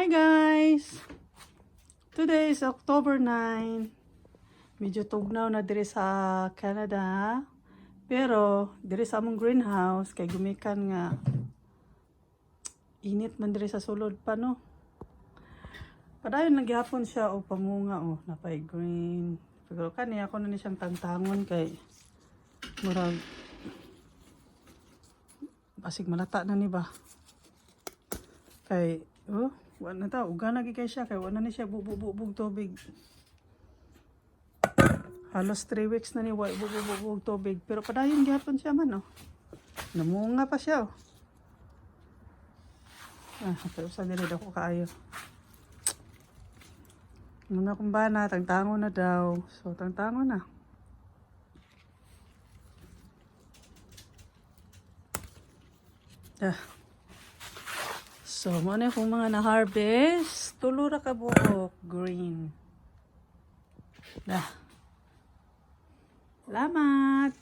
Hi guys! Today is October 9. Medyo tugnaw na diri sa Canada. Pero diri sa among greenhouse kay gumikan nga init man diri sa sulod pa no. Padayon nagyapon siya o pamunga o napay green. Pero kani ako na ni siyang tantangon kay murag basig malata na ni ba. Kay wala na ta, uga na gikay siya, kay wala na siya bubog tubig. Halos 3 weeks na ni bubog tubig. Pero padayon gihapon siya man, oh. Namunga pa siya, oh. Pero sa dili ako kaayo. Mga kumbana, tangtango na daw. So, tangtango na. So, muna kung mga na-harvest, tulura ka buok, green. Salamat!